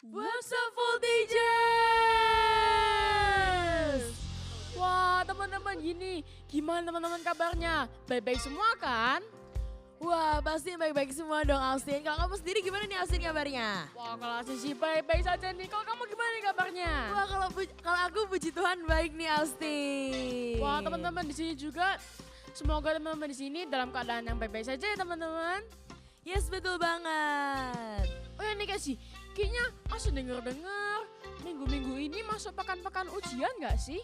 Wonderful Teachers! Wah teman-teman gimana teman-teman kabarnya? Baik-baik semua kan? Wah, pasti baik-baik semua dong, Austin. Kalau kamu sendiri gimana nih, Austin, kabarnya? Wah kalau Austin sih baik-baik saja nih, kalau kamu gimana nih kabarnya? Wah, kalau aku puji Tuhan baik nih, Austin. Wah teman-teman di sini juga, semoga teman-teman di sini dalam keadaan yang baik-baik saja ya teman-teman. Yes, betul banget. Oh ya nih kasih, kayaknya Austin denger-dengar minggu-minggu ini masuk pekan-pekan ujian gak sih?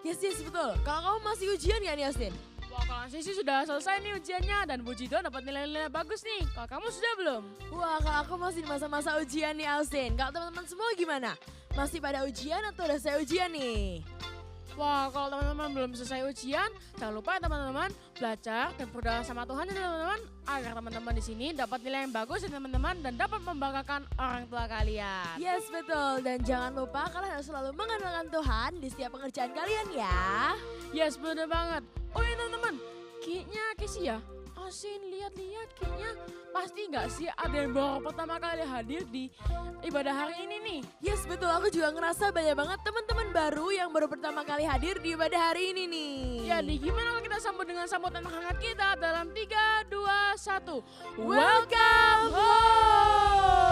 Yes, betul. Kalau kamu masih ujian gak nih, Austin? Wah kalau Austin sih sudah selesai nih ujiannya dan puji Tuhan dapat nilai-nilai bagus nih. Kalau kamu sudah belum? Wah, kalau aku masih di masa-masa ujian nih, Austin. Kalau teman-teman semua gimana? Masih pada ujian atau udah selesai ujian nih? Wah kalau teman-teman belum selesai ujian, jangan lupa ya teman-teman belajar dan berdoa sama Tuhan ya teman-teman. Agar teman-teman di sini dapat nilai yang bagus ya teman-teman dan dapat membanggakan orang tua kalian. Yes, betul. Dan jangan lupa kalian harus selalu mengandalkan Tuhan di setiap pekerjaan kalian ya. Yes bener banget. Oh iya teman-teman, kayaknya Casey ya, Austin lihat-lihat kayaknya pasti nggak sih ada yang baru pertama kali hadir di ibadah hari ini nih. Yes, betul. Aku juga ngerasa banyak banget teman-teman baru yang baru pertama kali hadir di ibadah hari ini nih. Jadi gimana kalau kita sambut dengan sambutan hangat kita dalam 3, 2, 1. Welcome home!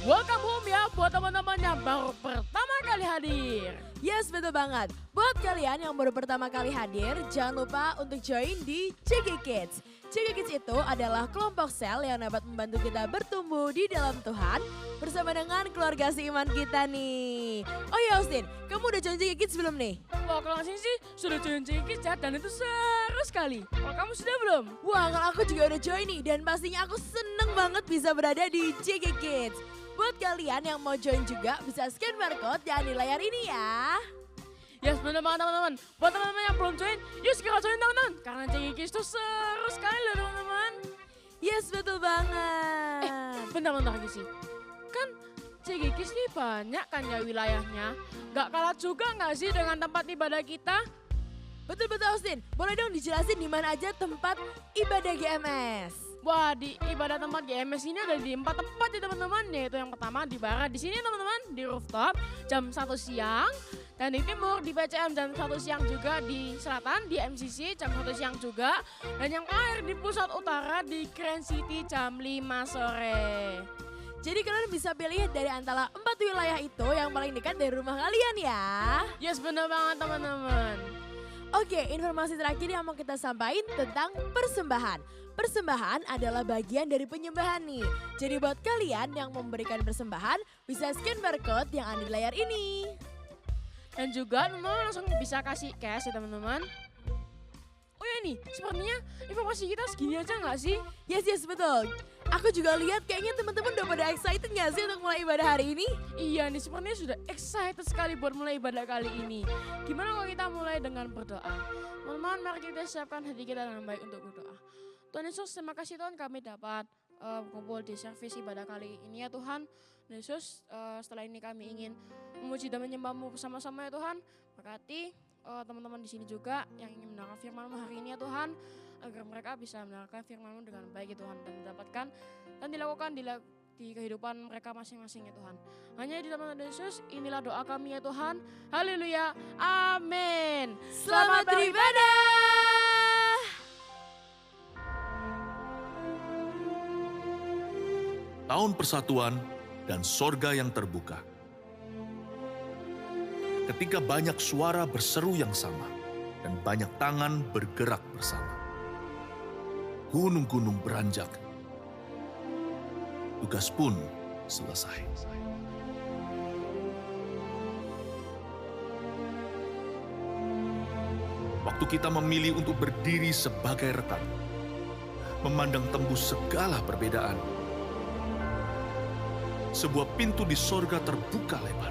Welcome home ya buat teman-teman yang baru pertama kali hadir. Yes, betul banget. Buat kalian yang baru pertama kali hadir, jangan lupa untuk join di CG Kids. CG Kids itu adalah kelompok sel yang dapat membantu kita bertumbuh di dalam Tuhan bersama dengan keluarga seiman kita nih. Oh ya Austin, kamu udah join CG Kids belum nih? Wah kalau Austin sih sudah join Kids ya dan itu seru sekali. Kalau kamu sudah belum? Wah, kalau aku juga udah join nih dan pastinya aku seneng banget bisa berada di CG Kids. Buat kalian yang mau join juga bisa scan barcode yang di layar ini ya. Yes bener banget teman-teman. Buat teman-teman yang belum join, yuk segera join teman-teman. Karena CG Kids itu seru sekali loh teman-teman. Yes, betul banget. Bentar sih. Kan CG Kids ini banyak kan ya wilayahnya. Gak kalah juga gak sih dengan tempat ibadah kita? Betul Austin. Boleh dong dijelasin di mana aja tempat ibadah GMS? Wah di ibadah tempat GMS ini ada di 4 tempat ya teman-teman. Yaitu yang pertama di barat di sini teman-teman, di rooftop jam 1 siang. Dan di timur di PCM jam 1 siang juga, di selatan di MCC jam 1 siang juga. Dan yang terakhir di pusat utara di Grand City jam 5 sore. Jadi kalian bisa pilih dari antara 4 wilayah itu yang paling dekat dari rumah kalian ya. Yes bener banget teman-teman. Oke, informasi terakhir yang mau kita sampaikan tentang persembahan. Persembahan adalah bagian dari penyembahan nih. Jadi buat kalian yang memberikan persembahan bisa scan barcode yang ada di layar ini. Dan juga teman-teman langsung bisa kasih cash ya teman-teman. Oh ya nih, sepertinya informasi kita segini aja gak sih? Yes, betul. Aku juga lihat kayaknya teman-teman udah pada excited gak sih untuk mulai ibadah hari ini? Iya nih, sepertinya sudah excited sekali buat mulai ibadah kali ini. Gimana kalau kita mulai dengan berdoa? Teman-teman, mari kita siapkan hati kita dengan baik untuk berdoa. Tuhan Yesus, terima kasih Tuhan kami dapat berkumpul di servis ibadah kali ini ya Tuhan. Tuhan Yesus, setelah ini kami ingin memuji dan menyembah-Mu bersama-sama ya Tuhan. Berkati teman-teman di sini juga yang ingin mendengar firman-Mu hari ini ya Tuhan. Agar mereka bisa mendengarkan firman-Mu dengan baik ya Tuhan. Dan mendapatkan dan dilakukan di kehidupan mereka masing-masing ya Tuhan. Hanya di dalam nama Yesus, inilah doa kami ya Tuhan. Haleluya, amin. Selamat beribadah! Tahun Persatuan dan Sorga yang terbuka. Ketika banyak suara berseru yang sama dan banyak tangan bergerak bersama. Gunung-gunung beranjak. Tugas pun selesai. Waktu kita memilih untuk berdiri sebagai rekan, memandang tembus segala perbedaan, sebuah pintu di sorga terbuka lebar.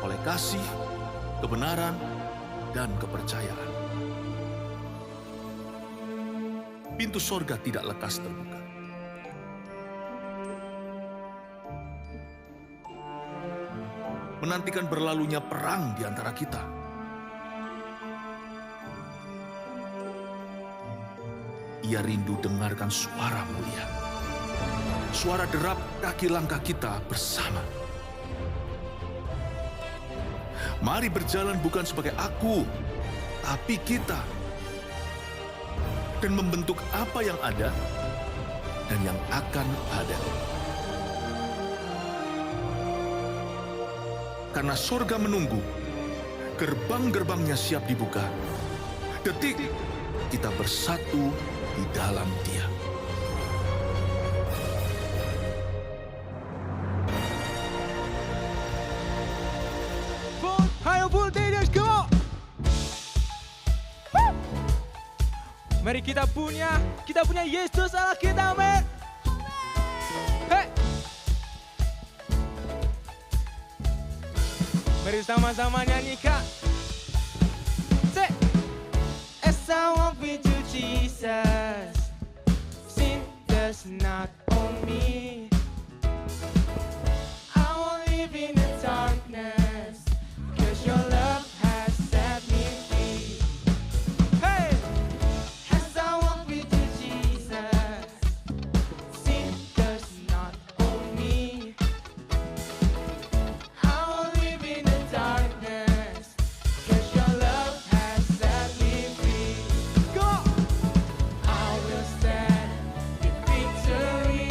Oleh kasih, kebenaran, dan kepercayaan. Pintu sorga tidak lekas terbuka. Menantikan berlalunya perang di antara kita. Ia rindu dengarkan suara mulia. suara derap kaki langkah kita bersama. Mari berjalan bukan sebagai aku, tapi kita. Dan membentuk apa yang ada dan yang akan ada. Karena surga menunggu, gerbang-gerbangnya siap dibuka. Detik, kita bersatu di dalam Dia. Hayo Volunteers, go! Mari kita punya Yesus Allah kita, men. Hey! Mari sama-sama nyanyikan. Say, as I walk with you, Jesus, sin does not own me. I won't live in the darkness, 'cause your love has set me free. Hey! As I walk with you, Jesus, sin does not own me. I won't live in the darkness, 'cause your love has set me free. Go! I will stand in victory.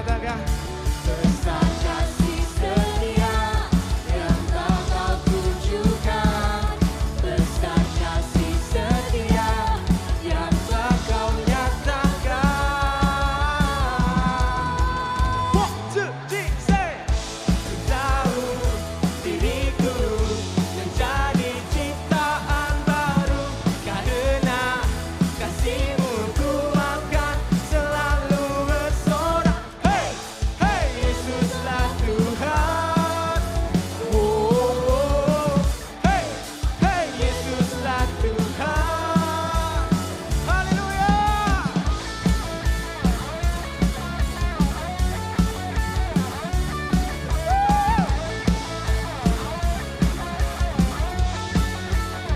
katakan Besar kasih setia yang tak kau tunjukkan. Besar kasih setia yang tak kau nyatakan. 1, 2, 3, say. Ku tahu diriku menjadi ciptaan baru, karena kasih-Mu ku akan selalu bersorak. Hey, hey, Yesuslah Tuhan. Oh, oh, oh. Hey, hey, Yesuslah Tuhan. Haleluya.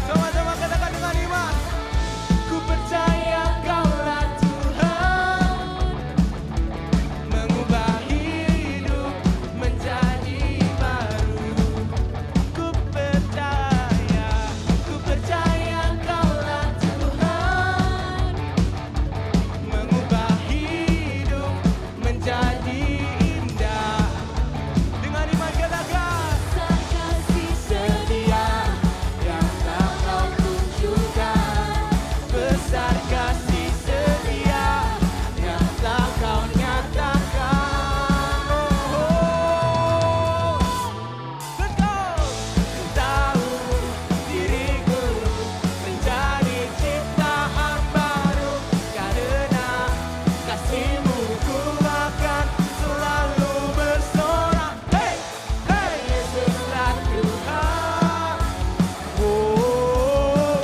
Sama-sama katakan dengan iman. Ku percaya Kaulah Tuhan, mengubah hidup menjadi baru. Ku percaya Kaulah Tuhan, mengubah hidup menjadi indah. Dengan iman katakan. Besar kasih setia yang tak kau tunjukkan. Besar kasih setia yang tak kau nyatakan. Oh, let's go. Ku tahu diriku menjadi ciptaan baru, karena kasih-Mu ku akan selalu bersorak. Hey, hey, Yesuslah Tuhan. Oh,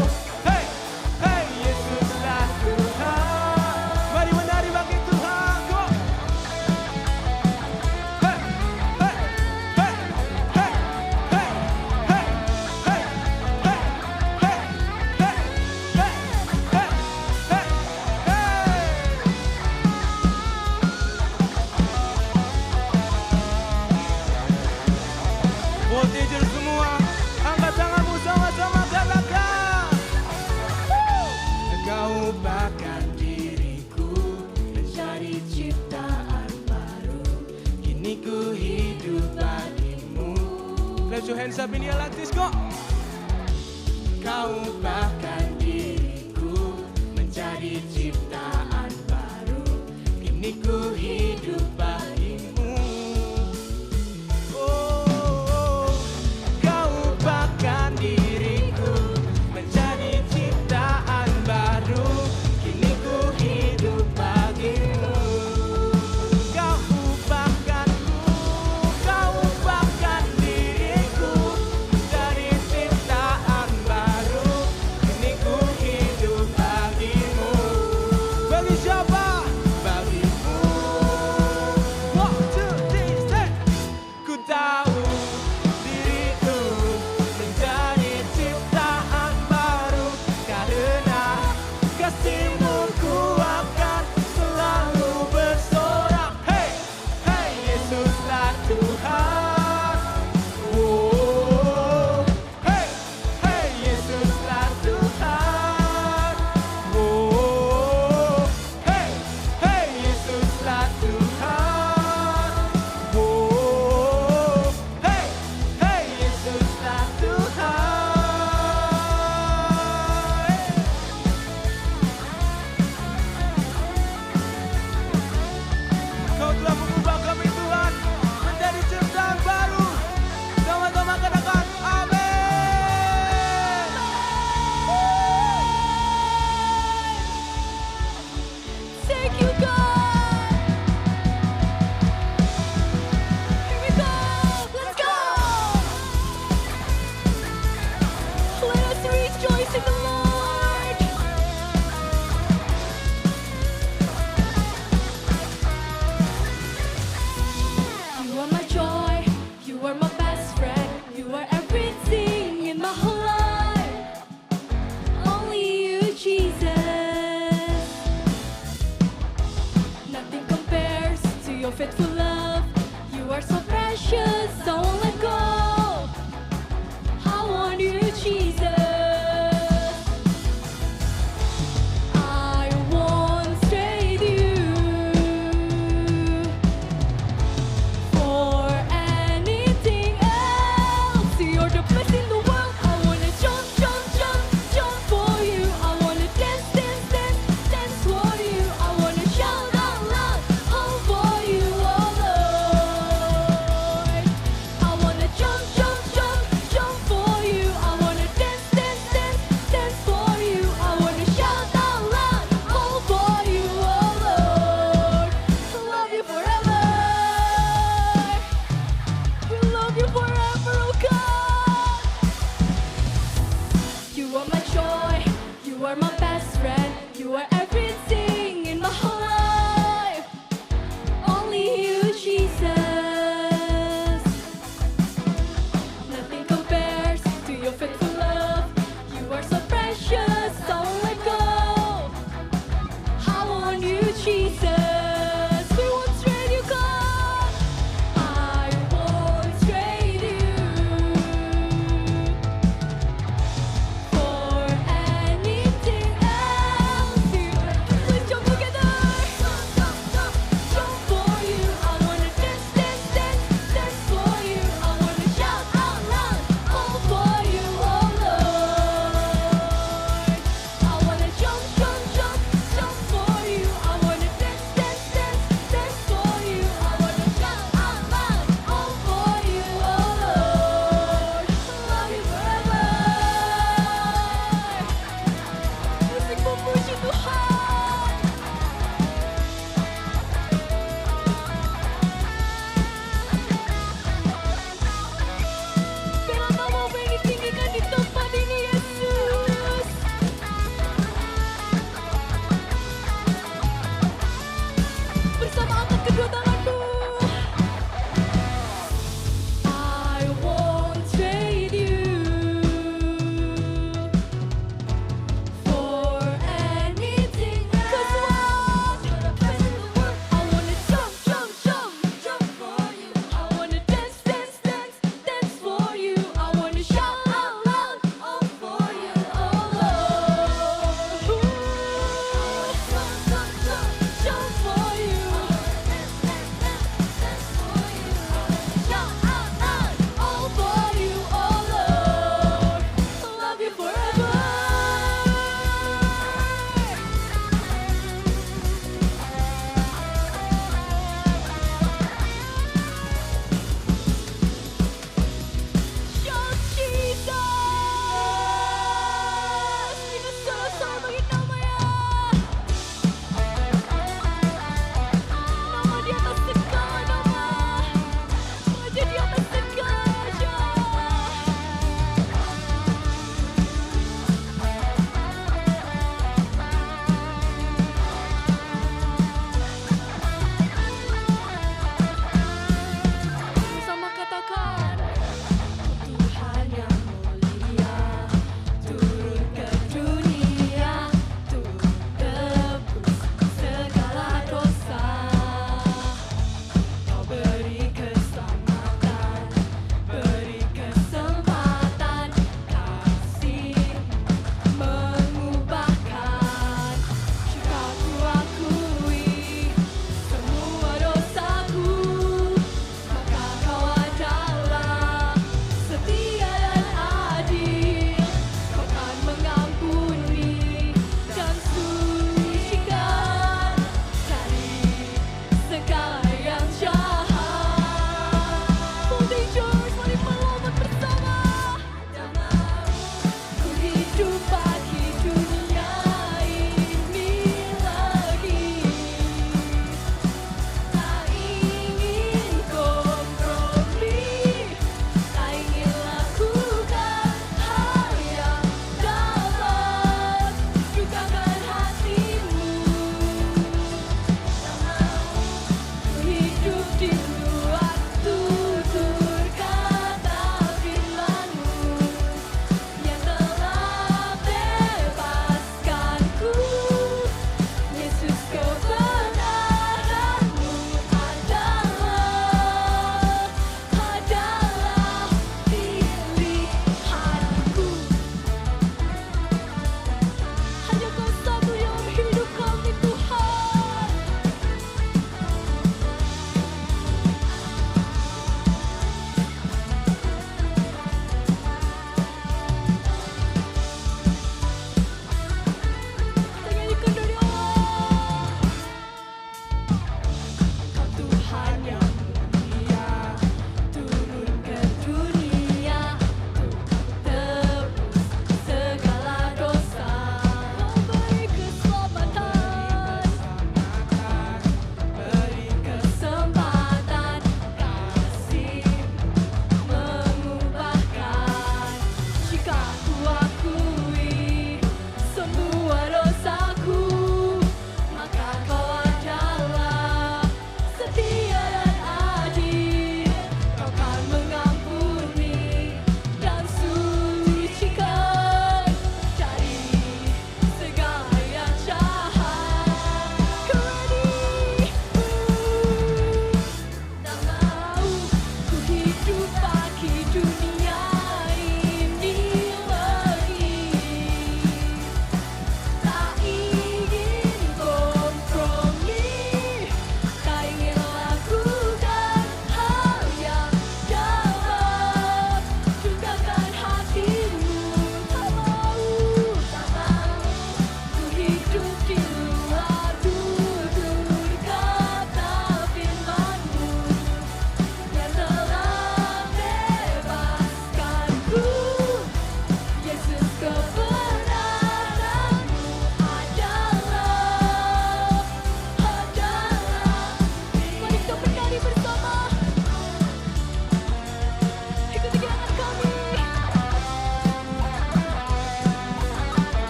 hey, hey, Yesuslah Tuhan. Mari menari bagi Tuhan, go. Hey, hey, hey, hey, hey, hey, hey, hey, hey, hey, hey, hey, Voltager semua, angkat tanganmu sama-sama katakan. Engkau ubahkan diriku menjadi ciptaan baru. Kini ku hidup bagimu. Let's your hands up in the air like this, go. Engkau ubahkan diriku menjadi ciptaan baru. Kini ku hidup bagimu. Oh, Kau ubahkan diriku menjadi ciptaan baru. Kini ku hidup bagimu. Kau ubahkan diriku menjadi ciptaan baru. Kini ku hidup bagimu. Bagi siapa? Bagimu. 1, 2, 3, say. Ku tahu diriku menjadi ciptaan baru, karena kasih-Mu ku akan selalu bersorak. Hey, hey, Yesuslah Tuhan. Oh, hey, hey, Yesuslah Tuhan. Oh, hey, hey, Yesuslah Tuhan. Oh, hey, hey, Yesuslah Tuhan. Kau telah mengubah kami Tuhan menjadi ciptaan baru. Sama-sama katakan amin. Thank you, God. Here we go. Let's go. Let us rejoice in the Lord. You are my joy. You are my best friend. You are everything in my whole life. Only you, Jesus. Nothing compares to your faithful love. You are so precious, so won't let go. I want you, Jesus. I won't stray with you.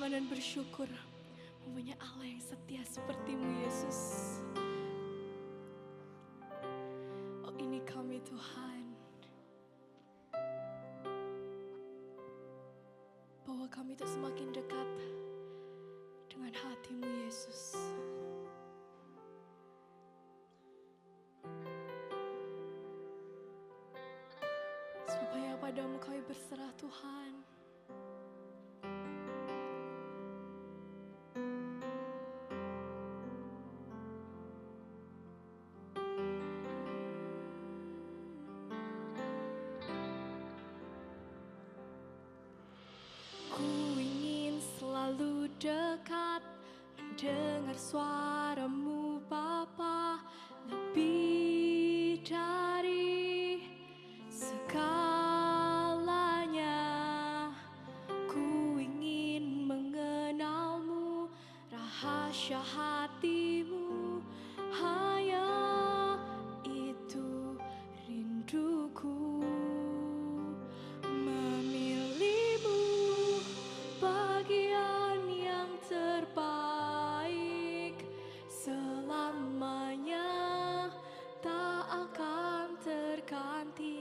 berdoa dan bersyukur mempunyai Allah yang setia seperti-Mu, Yesus. Oh, ini kami Tuhan. Bahwa kami itu semakin dekat dengan hati-Mu, Yesus. Supaya padamu kami berserah, Tuhan. Ku ingin selalu dekat, mendengar suara-Mu Bapa, lebih dari segalanya. Ku ingin mengenal-Mu, rahasia hati-Mu, hanya itu rinduku. Memilih-Mu bagian yang terbaik, selamanya tak akan terganti.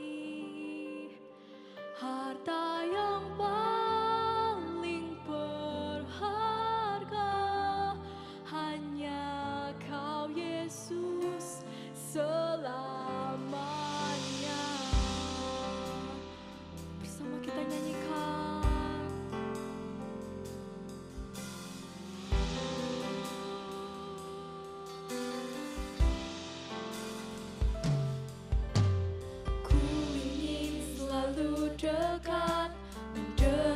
Harta yang paling berharga hanya Kau, Yesus, selamanya. Bersama kita nyanyikan. Ku ingin selalu dekat, mendengar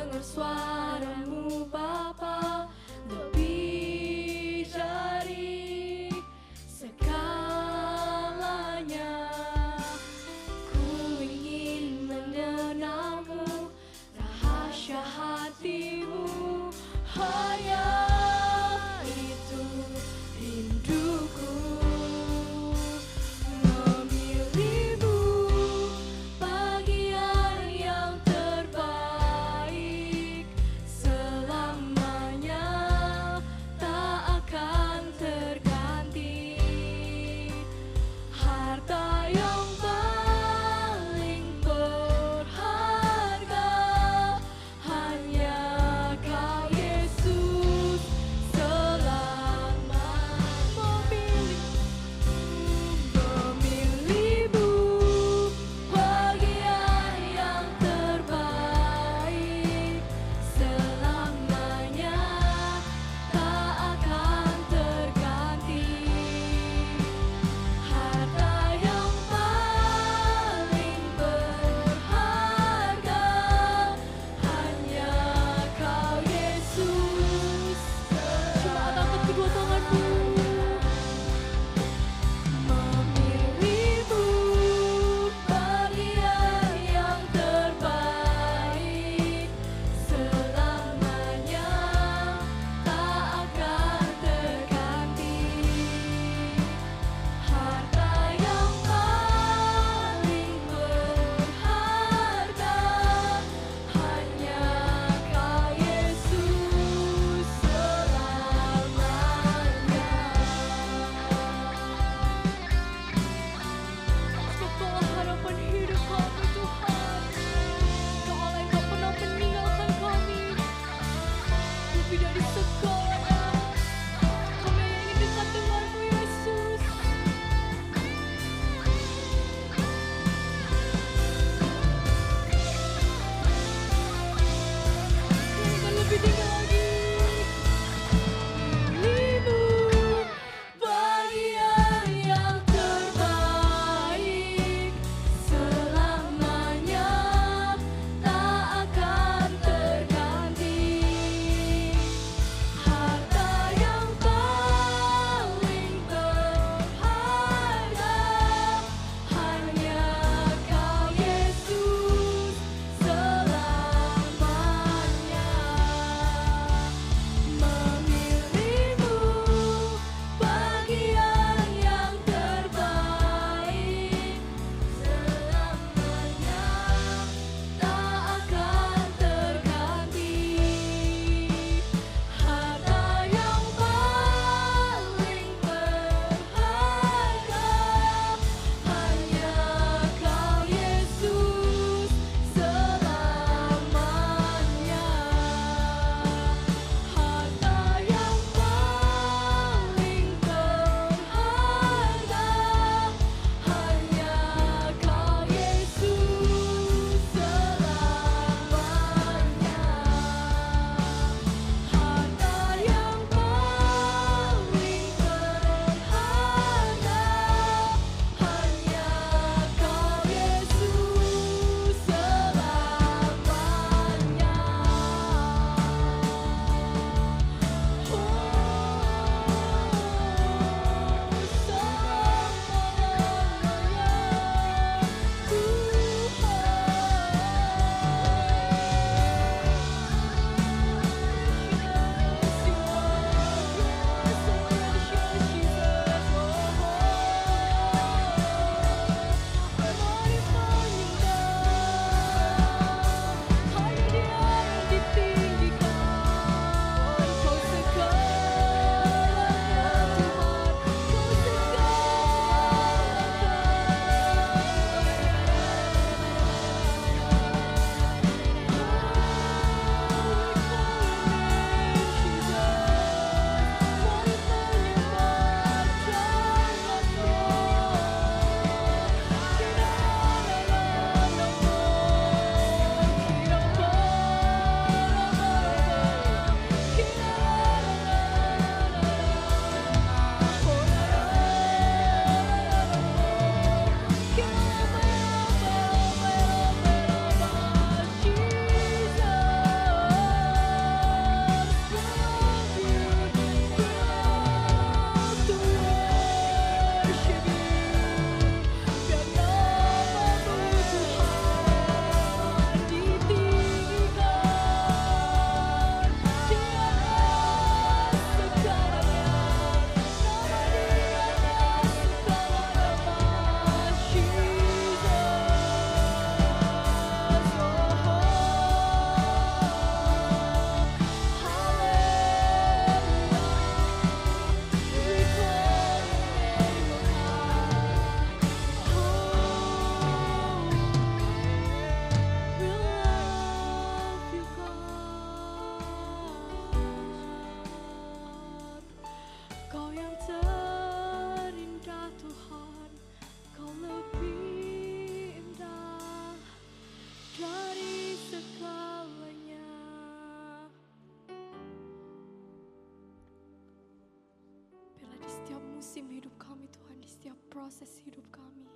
proses hidup kami.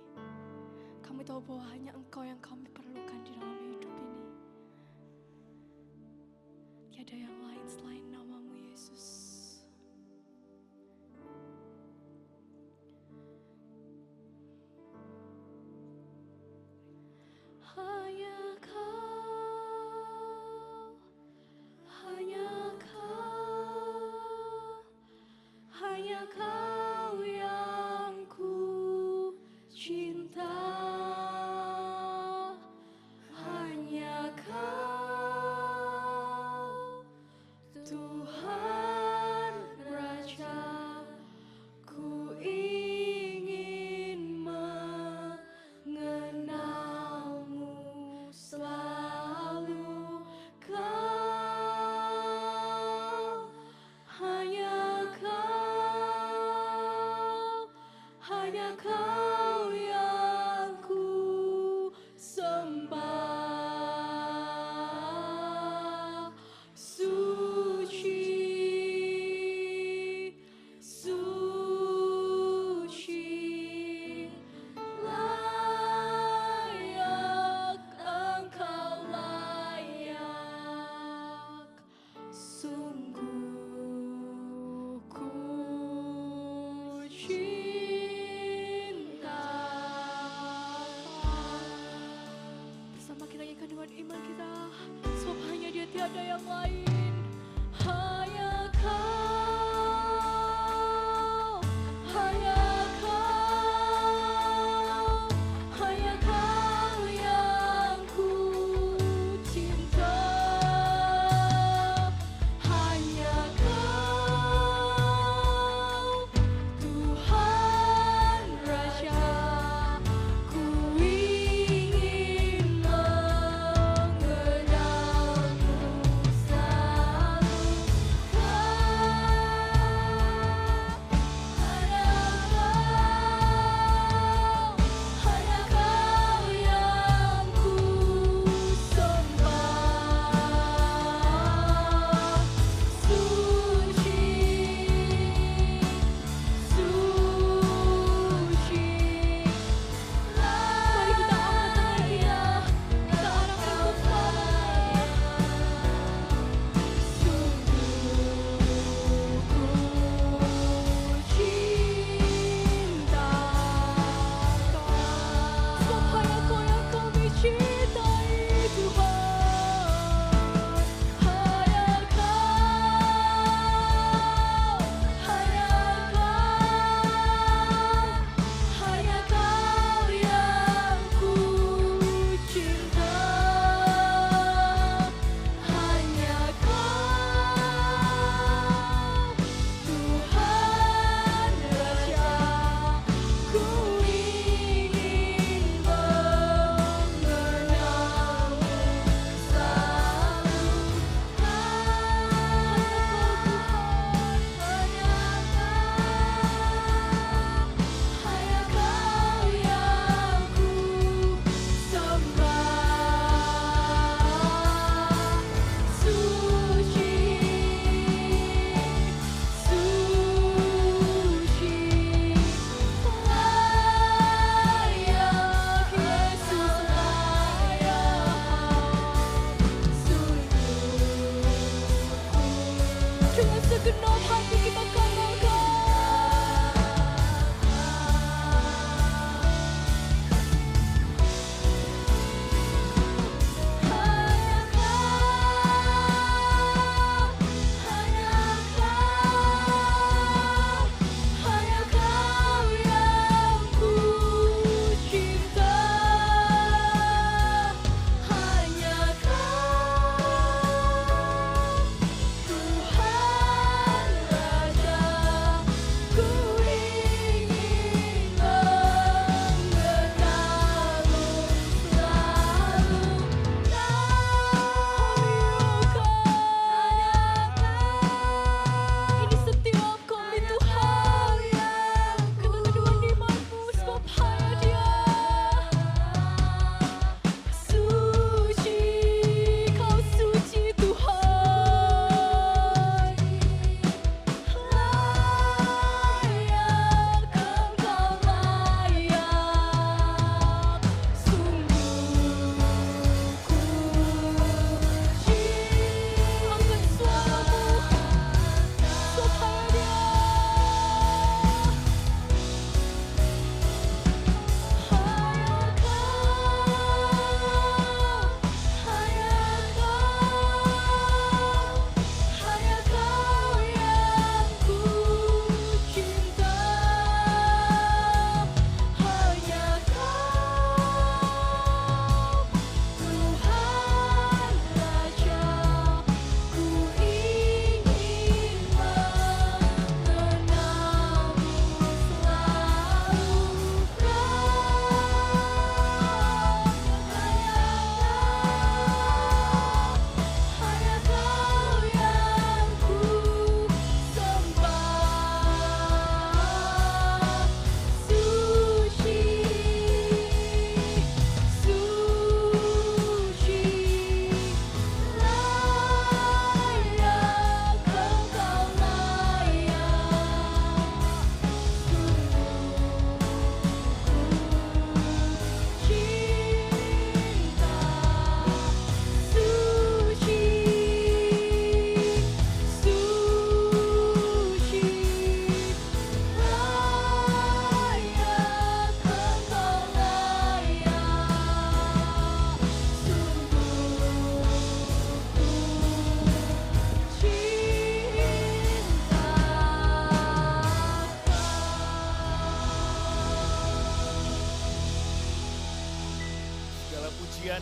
Kami tahu bahwa hanya Engkau yang kami perlukan di dalam hidup ini. Tiada yang lain selain nama-Mu, Yesus. Hanya Kau, hanya Kau, hanya Kau yang ku cinta. Hanya Kau, Tuhan Raja, ku ingin mengenalmu selalu. Kau, hanya Kau, hanya Kau yang ku sembah. Suci, suci, layak Engkau, layak. Sungguh ku cinta. Bersama kita nyanyikan dengan iman kita, sebab hanya Dia, tiada yang lain. Hanya Kau, hanya Kau, hanya Kau yang ku cinta. Hanya Kau, Tuhan Raja, ku ingin mengenalmu selalu.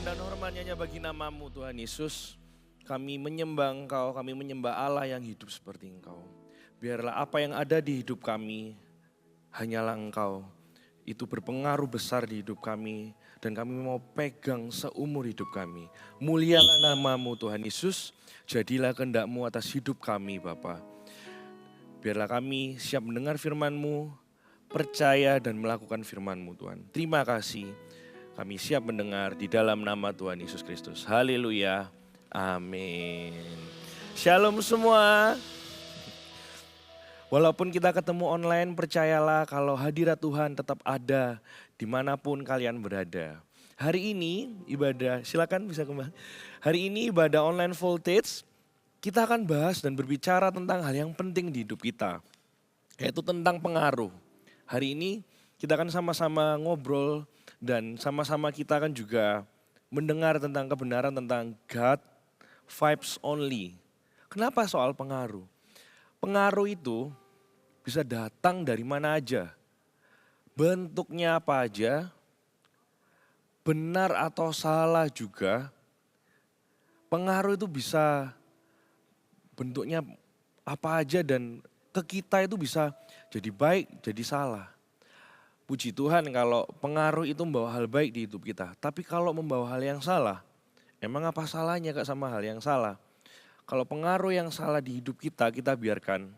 dan hormat hanya bagi nama-Mu Tuhan Yesus. Kami menyembah Engkau, kami menyembah Allah yang hidup seperti Engkau. Biarlah apa yang ada di hidup kami hanyalah Engkau. Itu berpengaruh besar di hidup kami dan kami mau pegang seumur hidup kami. Mulialah nama-Mu Tuhan Yesus, jadilah kehendak-Mu atas hidup kami Bapa. Biarlah kami siap mendengar firman-Mu, percaya dan melakukan firman-Mu Tuhan. Terima kasih. Kami siap mendengar di dalam nama Tuhan Yesus Kristus. Haleluya. Amin. Shalom semua. Walaupun kita ketemu online, percayalah kalau hadirat Tuhan tetap ada dimanapun kalian berada. Hari ini ibadah, silakan bisa kembali. Hari ini ibadah online voltage, kita akan bahas dan berbicara tentang hal yang penting di hidup kita. Yaitu tentang pengaruh. Hari ini kita akan sama-sama ngobrol dan sama-sama kita akan juga mendengar tentang kebenaran tentang God vibes only. Kenapa soal pengaruh? Pengaruh itu bisa datang dari mana aja. Bentuknya apa aja, benar atau salah juga. Pengaruh itu bisa bentuknya apa aja dan ke kita itu bisa jadi baik, jadi salah. Puji Tuhan kalau pengaruh itu membawa hal baik di hidup kita. Tapi kalau membawa hal yang salah, emang apa salahnya Kak sama hal yang salah? Kalau pengaruh yang salah di hidup kita, kita biarkan.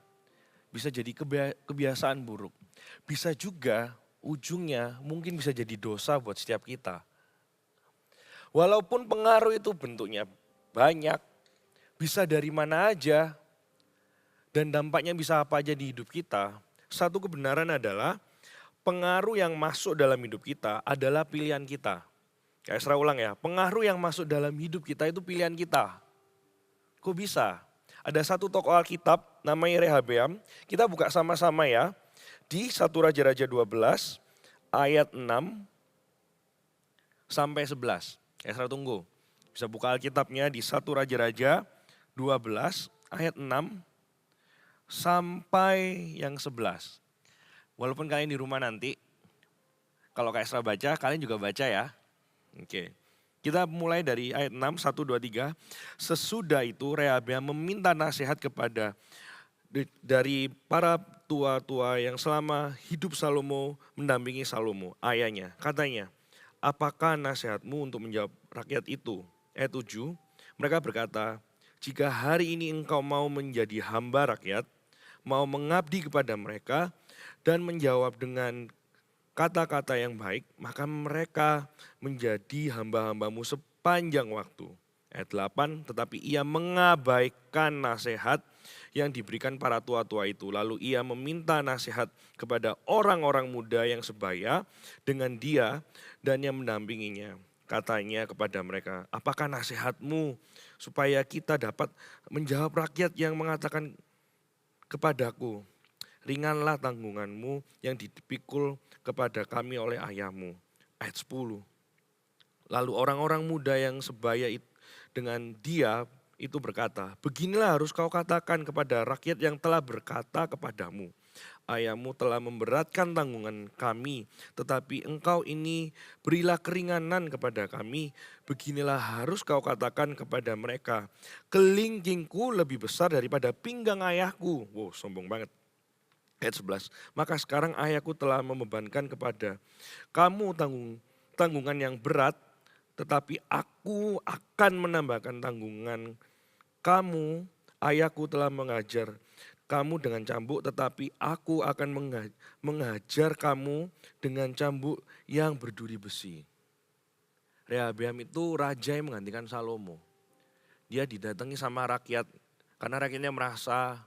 Bisa jadi kebiasaan buruk. Bisa juga ujungnya mungkin bisa jadi dosa buat setiap kita. Walaupun pengaruh itu bentuknya banyak, bisa dari mana aja, dan dampaknya bisa apa aja di hidup kita. Satu kebenaran adalah pengaruh yang masuk dalam hidup kita adalah pilihan kita. Kayak Esra ulang ya, pengaruh yang masuk dalam hidup kita itu pilihan kita. Kok bisa? Ada satu tokoh Alkitab namanya Rehabeam, kita buka sama-sama ya. Di 1 Raja-Raja 12 ayat 6 sampai 11. Esra tunggu, bisa buka Alkitabnya di 1 Raja-Raja 12 ayat 6 sampai yang 11. Walaupun kalian di rumah nanti, kalau Kak Esra baca, kalian juga baca ya. Oke. Kita mulai dari ayat 6, 1, 2, 3. Sesudah itu Rehabeam meminta nasihat dari para tua-tua yang selama hidup Salomo mendampingi Salomo, ayahnya. Katanya, apakah nasihatmu untuk menjawab rakyat itu? Ayat 7, mereka berkata, jika hari ini engkau mau menjadi hamba rakyat, mau mengabdi kepada mereka, dan menjawab dengan kata-kata yang baik, maka mereka menjadi hamba-hambamu sepanjang waktu. Ayat 8, tetapi ia mengabaikan nasihat yang diberikan para tua-tua itu. Lalu ia meminta nasihat kepada orang-orang muda yang sebaya dengan dia dan yang mendampinginya. Katanya kepada mereka, apakah nasihatmu supaya kita dapat menjawab rakyat yang mengatakan kepadaku, ringanlah tanggunganmu yang dipikul kepada kami oleh ayahmu. Ayat 10. Lalu orang-orang muda yang sebaya dengan dia itu berkata, beginilah harus kau katakan kepada rakyat yang telah berkata kepadamu, ayahmu telah memberatkan tanggungan kami, tetapi engkau ini berilah keringanan kepada kami. Beginilah harus kau katakan kepada mereka, kelingkingku lebih besar daripada pinggang ayahku. Wow, sombong banget. Ayat 11, maka sekarang ayahku telah membebankan kepada kamu tanggungan yang berat, tetapi aku akan menambahkan tanggungan kamu. Ayahku telah mengajar kamu dengan cambuk, tetapi aku akan mengajar kamu dengan cambuk yang berduri besi. Rehabeam itu raja yang menggantikan Salomo. Dia didatangi sama rakyat, karena rakyatnya merasa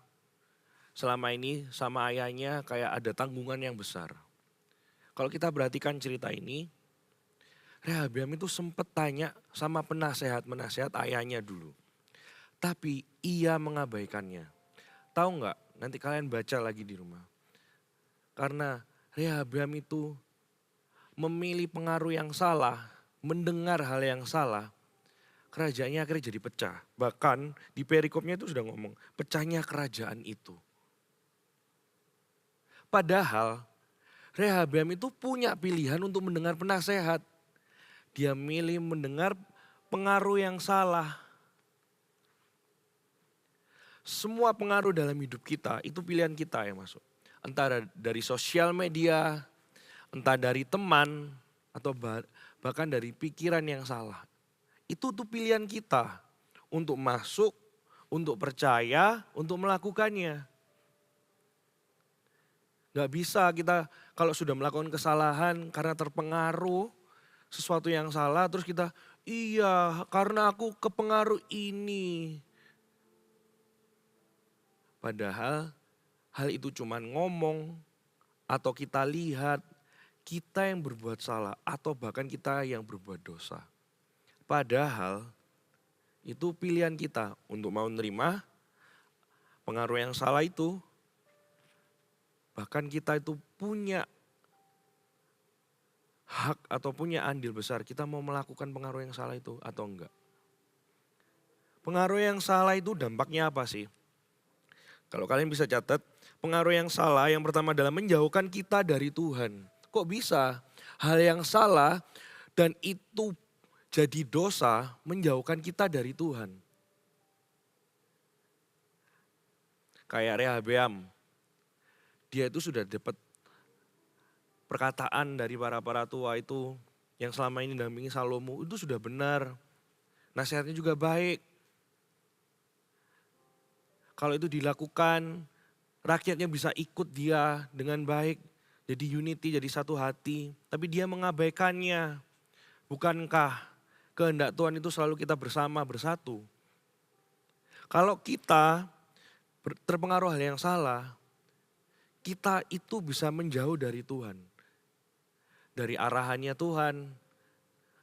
selama ini sama ayahnya kayak ada tanggungan yang besar. Kalau kita perhatikan cerita ini, Rehabeam itu sempat tanya sama penasehat ayahnya dulu. Tapi ia mengabaikannya. Tahu nggak? Nanti kalian baca lagi di rumah. Karena Rehabeam itu memilih pengaruh yang salah, mendengar hal yang salah, kerajaannya akhirnya jadi pecah. Bahkan di perikopnya itu sudah ngomong, pecahnya kerajaan itu. Padahal Rehabeam itu punya pilihan untuk mendengar penasehat. Dia milih mendengar pengaruh yang salah. Semua pengaruh dalam hidup kita itu pilihan kita yang masuk. Entah dari sosial media, entah dari teman, atau bahkan dari pikiran yang salah. Itu tuh pilihan kita untuk masuk, untuk percaya, untuk melakukannya. Gak bisa kita kalau sudah melakukan kesalahan karena terpengaruh sesuatu yang salah, terus kita, iya karena aku kepengaruh ini. Padahal hal itu cuma ngomong atau kita lihat kita yang berbuat salah atau bahkan kita yang berbuat dosa. Padahal itu pilihan kita untuk mau menerima pengaruh yang salah itu. Bahkan kita itu punya hak atau punya andil besar kita mau melakukan pengaruh yang salah itu atau enggak. Pengaruh yang salah itu dampaknya apa sih? Kalau kalian bisa catat, pengaruh yang salah yang pertama adalah menjauhkan kita dari Tuhan. Kok bisa hal yang salah dan itu jadi dosa menjauhkan kita dari Tuhan? Kayak Rehabeam, dia itu sudah dapat perkataan dari para tua itu yang selama ini dampingi Salomo itu sudah benar. Nasihatnya juga baik. Kalau itu dilakukan, rakyatnya bisa ikut dia dengan baik. Jadi unity, jadi satu hati. Tapi dia mengabaikannya. Bukankah kehendak Tuhan itu selalu kita bersama, bersatu? Kalau kita terpengaruh hal yang salah, kita itu bisa menjauh dari Tuhan. Dari arahannya Tuhan,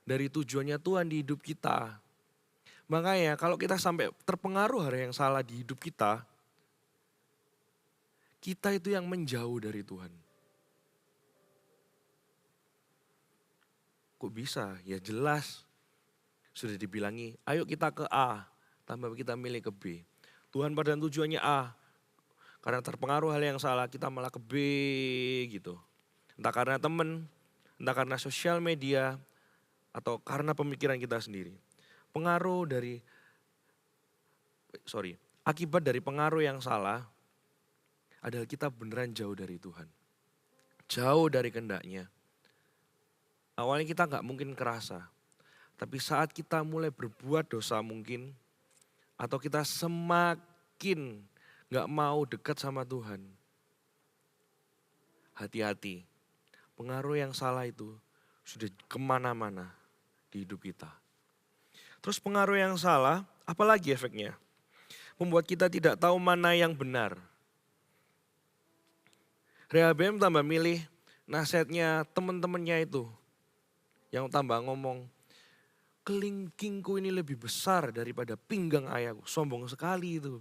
dari tujuannya Tuhan di hidup kita. Makanya kalau kita sampai terpengaruh hal yang salah di hidup kita itu yang menjauh dari Tuhan. Kok bisa? Ya jelas. Sudah dibilangi, ayo kita ke A, tambah kita milih ke B. Tuhan pada tujuannya A. Karena terpengaruh hal yang salah, kita malah ke B gitu. Entah karena teman, entah karena sosial media, atau karena pemikiran kita sendiri. Akibat dari pengaruh yang salah adalah kita beneran jauh dari Tuhan. Jauh dari kehendaknya. Awalnya kita gak mungkin kerasa. Tapi saat kita mulai berbuat dosa mungkin, atau kita semakin gak mau dekat sama Tuhan. Hati-hati, pengaruh yang salah itu sudah kemana-mana di hidup kita. Terus pengaruh yang salah, apalagi efeknya? Membuat kita tidak tahu mana yang benar. Rehabeam tambah milih nasihatnya teman-temannya itu. Yang tambah ngomong, kelingkingku ini lebih besar daripada pinggang ayahku. Sombong sekali itu.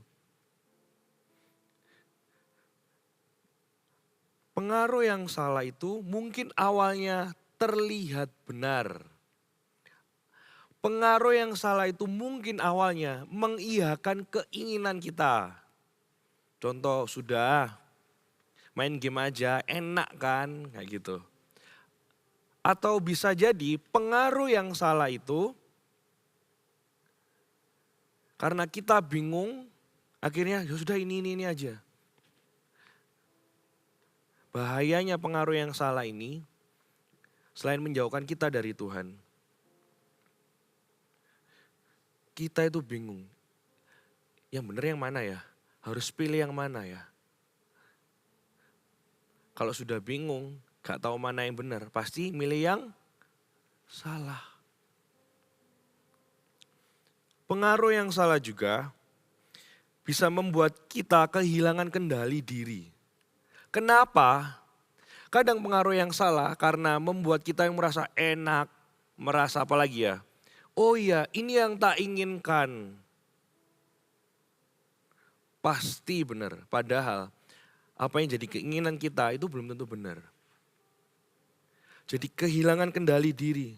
Pengaruh yang salah itu mungkin awalnya terlihat benar. Pengaruh yang salah itu mungkin awalnya mengiyakan keinginan kita. Contoh sudah main game aja enak kan kayak gitu. Atau bisa jadi pengaruh yang salah itu karena kita bingung akhirnya ya sudah ini aja. Bahayanya pengaruh yang salah ini selain menjauhkan kita dari Tuhan. Kita itu bingung, yang benar yang mana ya? Harus pilih yang mana ya? Kalau sudah bingung, gak tahu mana yang benar, pasti milih yang salah. Pengaruh yang salah juga bisa membuat kita kehilangan kendali diri. Kenapa? Kadang pengaruh yang salah karena membuat kita yang merasa enak, merasa apa lagi ya? Oh iya, ini yang tak inginkan. Pasti benar, padahal apa yang jadi keinginan kita itu belum tentu benar. Jadi kehilangan kendali diri.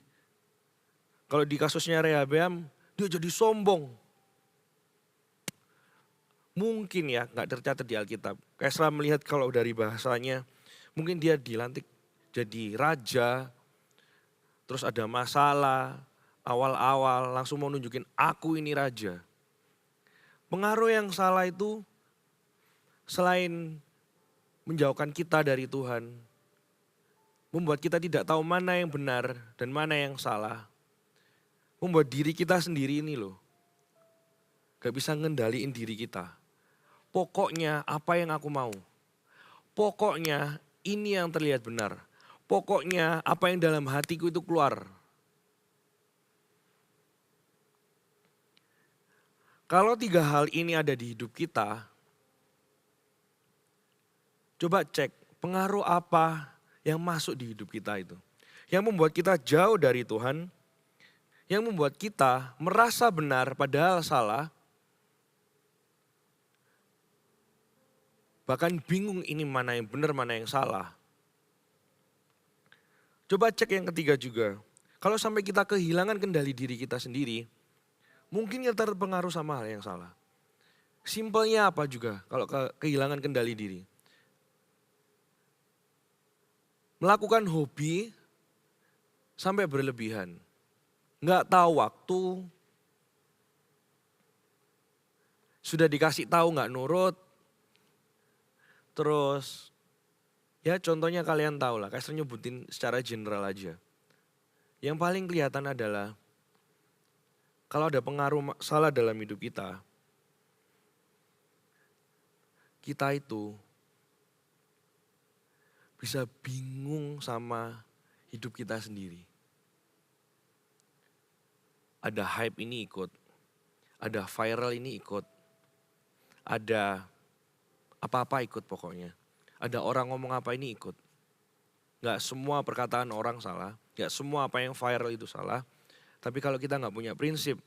Kalau di kasusnya Rehabeam, dia jadi sombong. Mungkin ya, gak tercatat di Alkitab. Kayak setelah melihat kalau dari bahasanya, mungkin dia dilantik jadi raja, terus ada masalah, awal-awal langsung mau nunjukin aku ini raja. Pengaruh yang salah itu selain menjauhkan kita dari Tuhan, membuat kita tidak tahu mana yang benar dan mana yang salah. Membuat diri kita sendiri ini loh, gak bisa ngendaliin diri kita. Pokoknya apa yang aku mau. Pokoknya ini yang terlihat benar. Pokoknya apa yang dalam hatiku itu keluar. Kalau 3 hal ini ada di hidup kita, coba cek pengaruh apa yang masuk di hidup kita itu. Yang membuat kita jauh dari Tuhan, yang membuat kita merasa benar padahal salah, bahkan bingung ini mana yang benar, mana yang salah. Coba cek yang ketiga juga, kalau sampai kita kehilangan kendali diri kita sendiri, mungkin kita terpengaruh sama hal yang salah. Simpelnya apa juga kalau kehilangan kendali diri? Melakukan hobi sampai berlebihan. Nggak tahu waktu, sudah dikasih tahu nggak nurut. Terus ya contohnya kalian tahu lah, kayak nyebutin secara general aja. Yang paling kelihatan adalah kalau ada pengaruh salah dalam hidup kita, kita itu bisa bingung sama hidup kita sendiri. Ada hype ini ikut, ada viral ini ikut, ada apa-apa ikut pokoknya. Ada orang ngomong apa ini ikut. Gak semua perkataan orang salah, gak semua apa yang viral itu salah. Tapi kalau kita gak punya prinsip,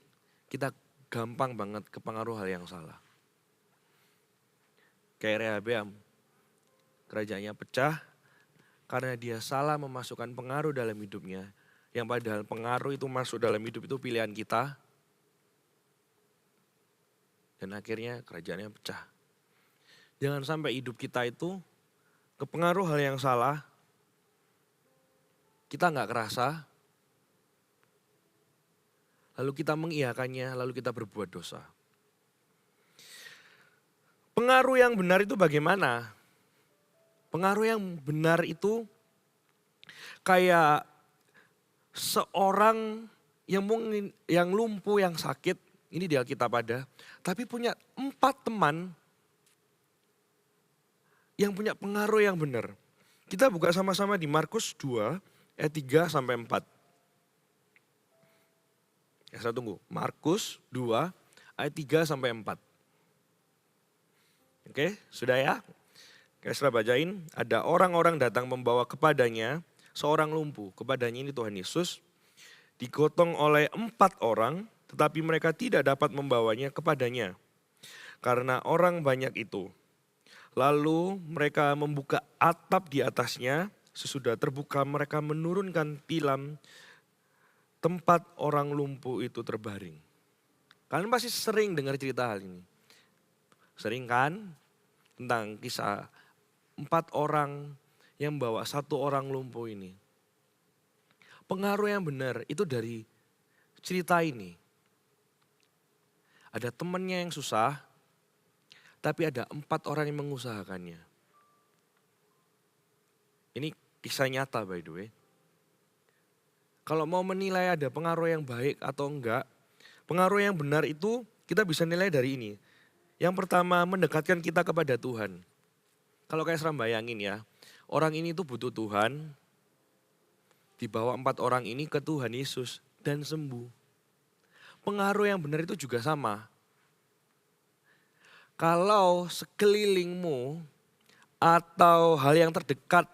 kita gampang banget kepengaruh hal yang salah. Kayak Rehabeam, kerajaannya pecah karena dia salah memasukkan pengaruh dalam hidupnya. Yang padahal pengaruh itu masuk dalam hidup itu pilihan kita. Dan akhirnya kerajaannya pecah. Jangan sampai hidup kita itu kepengaruh hal yang salah. Kita gak kerasa. Lalu kita mengiyakannya, lalu kita berbuat dosa. Pengaruh yang benar itu bagaimana? Pengaruh yang benar itu kayak seorang yang lumpuh, yang sakit, ini di Alkitab ada, tapi punya 4 teman yang punya pengaruh yang benar. Kita buka sama-sama di Markus 2 ayat 3 sampai 4. Ya, saya tunggu. Markus 2 ayat 3 sampai 4. Oke, sudah ya? Oke, saya bacain. Ada orang-orang datang membawa kepadanya seorang lumpuh. Kepadanya ini Tuhan Yesus. Digotong oleh 4 orang, tetapi mereka tidak dapat membawanya kepadanya. Karena orang banyak itu. Lalu mereka membuka atap di atasnya. Sesudah terbuka mereka menurunkan tilam tempat orang lumpuh itu terbaring. Kalian pasti sering dengar cerita hal ini. Sering kan? Tentang kisah 4 orang yang bawa 1 orang lumpuh ini. Pengaruh yang benar itu dari cerita ini. Ada temannya yang susah, tapi ada 4 orang yang mengusahakannya. Ini kisah nyata by the way. Kalau mau menilai ada pengaruh yang baik atau enggak, pengaruh yang benar itu kita bisa nilai dari ini. Yang pertama, mendekatkan kita kepada Tuhan. Kalau kayak seram bayangin ya, orang ini tuh butuh Tuhan, dibawa 4 orang ini ke Tuhan Yesus dan sembuh. Pengaruh yang benar itu juga sama. Kalau sekelilingmu atau hal yang terdekat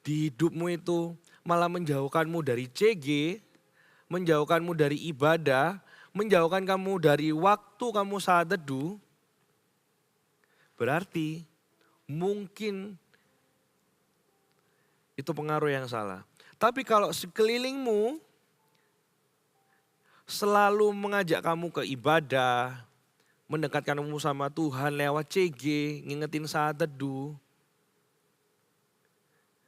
di hidupmu itu malah menjauhkanmu dari CG, menjauhkanmu dari ibadah, menjauhkan kamu dari waktu kamu saat teduh, berarti mungkin itu pengaruh yang salah. Tapi kalau sekelilingmu selalu mengajak kamu ke ibadah, mendekatkan kamu sama Tuhan lewat CG, ngingetin saat teduh,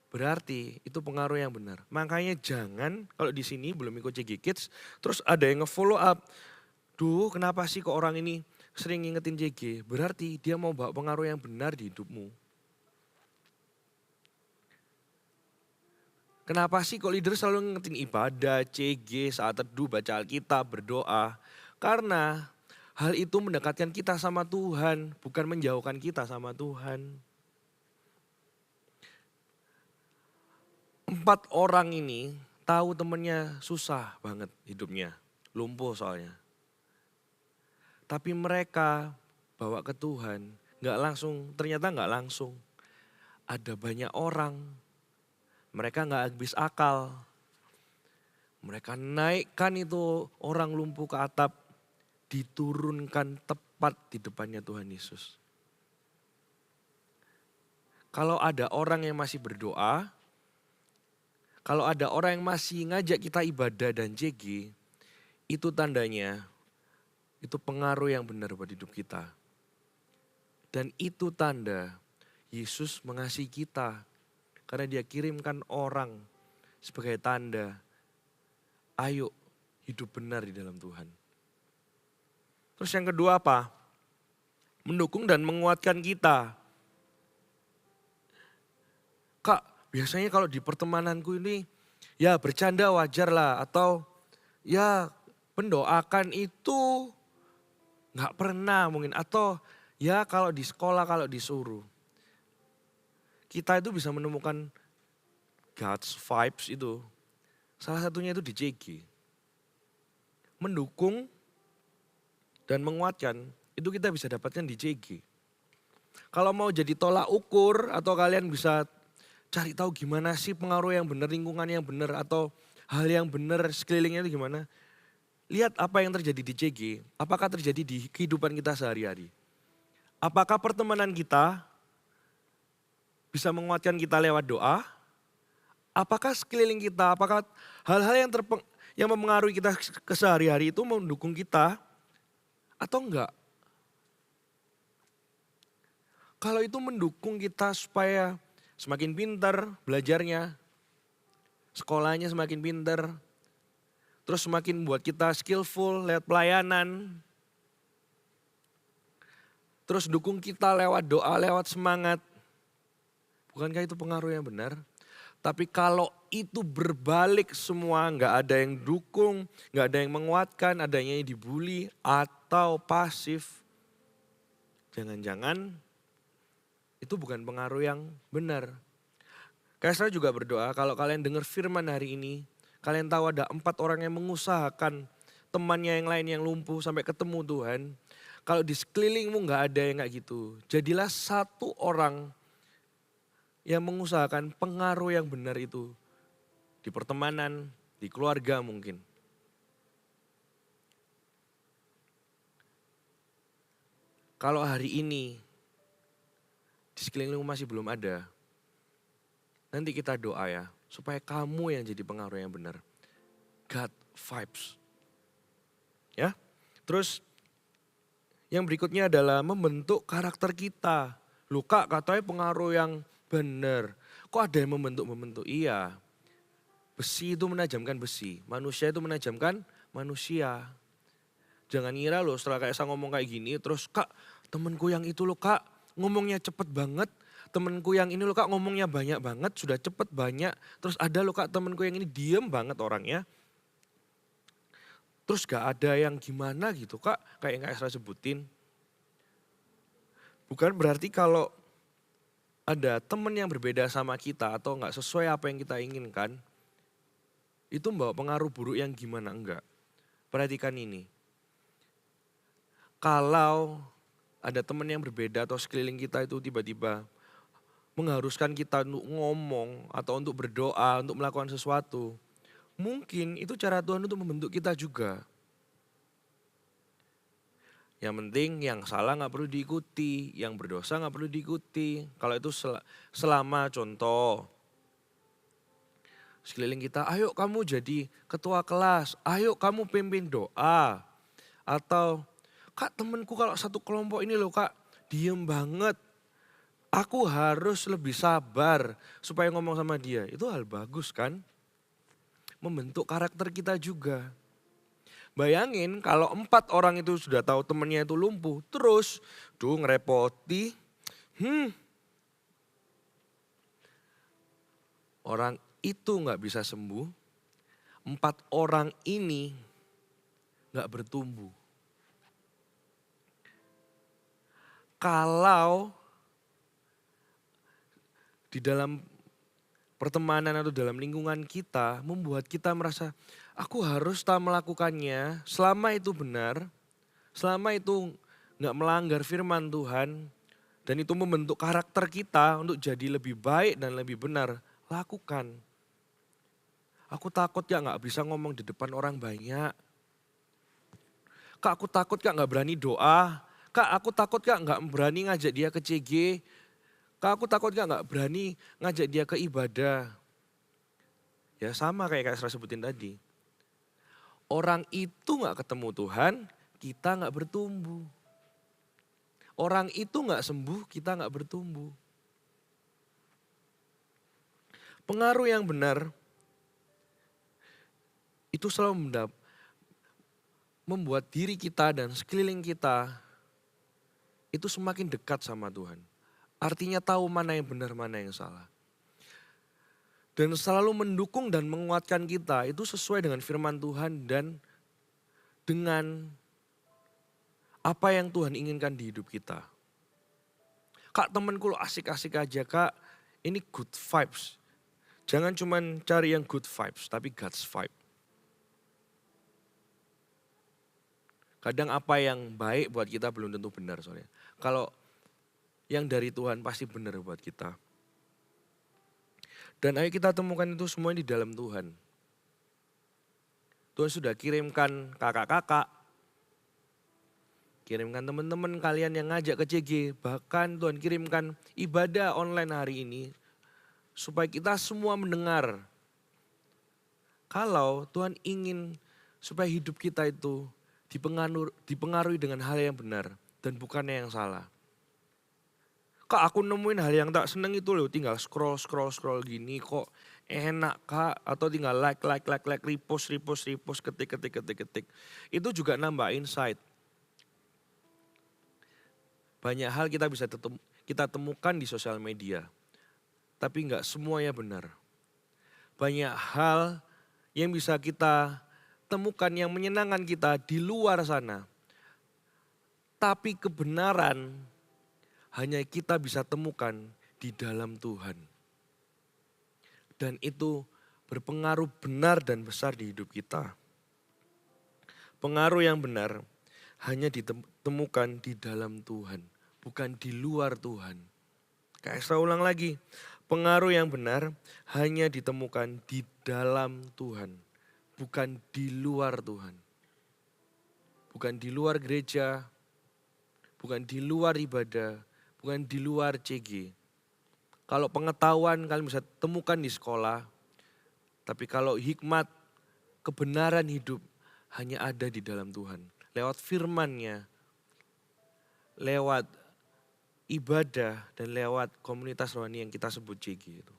berarti itu pengaruh yang benar. Makanya jangan kalau di sini belum ikut CG Kids, terus ada yang nge-follow up. Duh, kenapa sih kok orang ini sering ngingetin CG? Berarti dia mau bawa pengaruh yang benar di hidupmu. Kenapa sih kok leader selalu ngingetin ibadah, CG, saat teduh, baca Alkitab, berdoa? Karena hal itu mendekatkan kita sama Tuhan, bukan menjauhkan kita sama Tuhan. 4 orang ini tahu temennya susah banget hidupnya, lumpuh soalnya. Tapi mereka bawa ke Tuhan, ternyata nggak langsung. Ada banyak orang, mereka nggak habis akal. Mereka naikkan itu orang lumpuh ke atap, diturunkan tepat di depannya Tuhan Yesus. Kalau ada orang yang masih berdoa, kalau ada orang yang masih ngajak kita ibadah dan CG, itu tandanya, itu pengaruh yang benar buat hidup kita. Dan itu tanda Yesus mengasihi kita. Karena dia kirimkan orang sebagai tanda, ayo hidup benar di dalam Tuhan. Terus yang kedua apa? Mendukung dan menguatkan kita. Kak, biasanya kalau di pertemananku ini ya bercanda wajar lah. Atau ya pendoakan itu gak pernah mungkin. Atau ya kalau di sekolah kalau disuruh. Kita itu bisa menemukan God's vibes itu. Salah satunya itu di CG. Mendukung dan menguatkan itu kita bisa dapatkan di CG. Kalau mau jadi tolak ukur atau kalian bisa cari tahu gimana sih pengaruh yang benar, lingkungan yang benar atau hal yang benar sekelilingnya itu gimana. Lihat apa yang terjadi di CG, apakah terjadi di kehidupan kita sehari-hari. Apakah pertemanan kita bisa menguatkan kita lewat doa? Apakah sekeliling kita, apakah hal-hal yang mempengaruhi kita kesehari-hari itu mendukung kita atau enggak? Kalau itu mendukung kita supaya semakin pintar belajarnya, sekolahnya semakin pintar, terus semakin buat kita skillful lewat pelayanan, terus dukung kita lewat doa, lewat semangat. Bukankah itu pengaruh yang benar? Tapi kalau itu berbalik semua, nggak ada yang dukung, nggak ada yang menguatkan, adanya yang dibully atau pasif, jangan-jangan itu bukan pengaruh yang benar. Kaisra juga berdoa, kalau kalian dengar firman hari ini, kalian tahu ada 4 orang yang mengusahakan temannya yang lain yang lumpuh sampai ketemu Tuhan. Kalau di sekelilingmu nggak ada yang kayak gitu, jadilah 1 orang yang mengusahakan pengaruh yang benar itu di pertemanan, di keluarga mungkin. Kalau hari ini di sekelilingmu masih belum ada, nanti kita doa ya, supaya kamu yang jadi pengaruh yang benar. God vibes. Ya. Terus yang berikutnya adalah membentuk karakter kita. Loh Kak, katanya pengaruh yang benar. Kok ada yang membentuk? Iya. Besi itu menajamkan besi. Manusia itu menajamkan manusia. Jangan ngira loh setelah kayak saya ngomong kayak gini, terus Kak temenku yang itu loh Kak ngomongnya cepet banget. Temenku yang ini loh Kak ngomongnya banyak banget, sudah cepet banyak. Terus ada loh Kak temenku yang ini diem banget orangnya. Terus gak ada yang gimana gitu Kak, kayak yang Kak Esra sebutin. Bukan berarti kalau ada temen yang berbeda sama kita atau gak sesuai apa yang kita inginkan, itu membawa pengaruh buruk yang gimana, enggak. Perhatikan ini. Kalau ada teman yang berbeda atau sekeliling kita itu tiba-tiba mengharuskan kita untuk ngomong atau untuk berdoa, untuk melakukan sesuatu. Mungkin itu cara Tuhan untuk membentuk kita juga. Yang penting yang salah gak perlu diikuti, yang berdosa gak perlu diikuti. Kalau itu selama contoh, sekeliling kita, ayo kamu jadi ketua kelas, ayo kamu pimpin doa. Atau Kak temenku kalau satu kelompok ini loh Kak, diem banget. Aku harus lebih sabar supaya ngomong sama dia. Itu hal bagus kan? Membentuk karakter kita juga. Bayangin kalau 4 orang itu sudah tahu temennya itu lumpuh. Terus, ngerepoti. Orang itu gak bisa sembuh. 4 orang ini gak bertumbuh. Kalau di dalam pertemanan atau dalam lingkungan kita membuat kita merasa aku harus tak melakukannya selama itu benar, selama itu gak melanggar firman Tuhan dan itu membentuk karakter kita untuk jadi lebih baik dan lebih benar, lakukan. Aku takut ya gak bisa ngomong di depan orang banyak. Kak aku takut Kak gak berani doa. Kak aku takut Kak gak berani ngajak dia ke CG. Kak aku takut gak berani ngajak dia ke ibadah. Ya sama kayak Kak Esra sebutin tadi. Orang itu gak ketemu Tuhan, kita gak bertumbuh. Orang itu gak sembuh, kita gak bertumbuh. Pengaruh yang benar itu selalu membuat diri kita dan sekeliling kita itu semakin dekat sama Tuhan. Artinya tahu mana yang benar, mana yang salah. Dan selalu mendukung dan menguatkan kita itu sesuai dengan firman Tuhan dan dengan apa yang Tuhan inginkan di hidup kita. Kak temanku lo asik-asik aja Kak, ini good vibes. Jangan cuma cari yang good vibes tapi God's vibe. Kadang apa yang baik buat kita belum tentu benar soalnya. Kalau yang dari Tuhan pasti benar buat kita. Dan ayo kita temukan itu semua di dalam Tuhan. Tuhan sudah kirimkan kakak-kakak, kirimkan teman-teman kalian yang ngajak ke CG. Bahkan Tuhan kirimkan ibadah online hari ini supaya kita semua mendengar. Kalau Tuhan ingin supaya hidup kita itu dipengaruhi dengan hal yang benar dan bukannya yang salah. Kak aku nemuin hal yang tak seneng itu loh, tinggal scroll gini kok enak Kak. Atau tinggal like, repost, ketik. Itu juga nambah insight. Banyak hal kita temukan di sosial media. Tapi enggak semuanya benar. Banyak hal yang bisa kita temukan yang menyenangkan kita di luar sana. Tapi kebenaran hanya kita bisa temukan di dalam Tuhan. Dan itu berpengaruh benar dan besar di hidup kita. Pengaruh yang benar hanya ditemukan di dalam Tuhan, bukan di luar Tuhan. Kayak saya ulang lagi, pengaruh yang benar hanya ditemukan di dalam Tuhan, bukan di luar Tuhan. Bukan di luar gereja, bukan di luar ibadah, bukan di luar CG. Kalau pengetahuan kalian bisa temukan di sekolah. Tapi kalau hikmat, kebenaran hidup hanya ada di dalam Tuhan. Lewat firman-Nya, lewat ibadah dan lewat komunitas rohani yang kita sebut CG itu.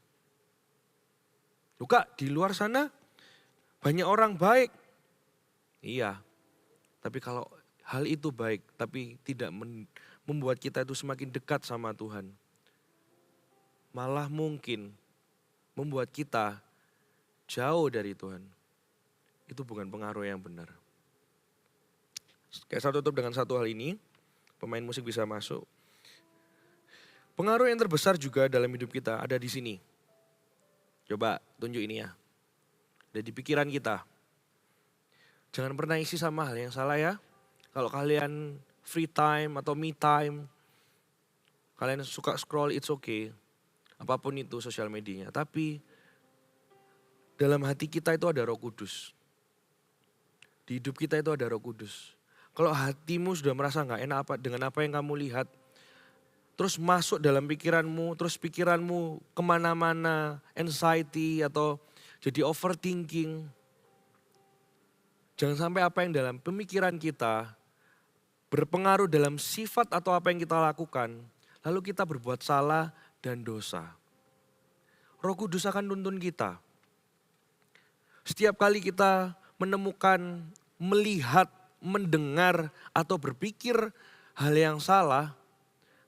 Loh Kak, di luar sana banyak orang baik. Iya, tapi kalau hal itu baik tapi tidak membuat kita itu semakin dekat sama Tuhan. Malah mungkin membuat kita jauh dari Tuhan. Itu bukan pengaruh yang benar. Kayak saya tutup dengan satu hal ini. Pemain musik bisa masuk. Pengaruh yang terbesar juga dalam hidup kita ada di sini. Coba tunjuk ini ya. Ada di pikiran kita. Jangan pernah isi sama hal yang salah ya. Kalau kalian free time atau me time, kalian suka scroll, it's okay. Apapun itu sosial medianya. Tapi dalam hati kita itu ada Roh Kudus. Di hidup kita itu ada Roh Kudus. Kalau hatimu sudah merasa gak enak dengan apa yang kamu lihat, terus masuk dalam pikiranmu, terus pikiranmu kemana-mana, anxiety atau jadi overthinking. Jangan sampai apa yang dalam pemikiran kita berpengaruh dalam sifat atau apa yang kita lakukan, lalu kita berbuat salah dan dosa. Roh Kudus akan tuntun kita. Setiap kali kita menemukan, melihat, mendengar, atau berpikir hal yang salah,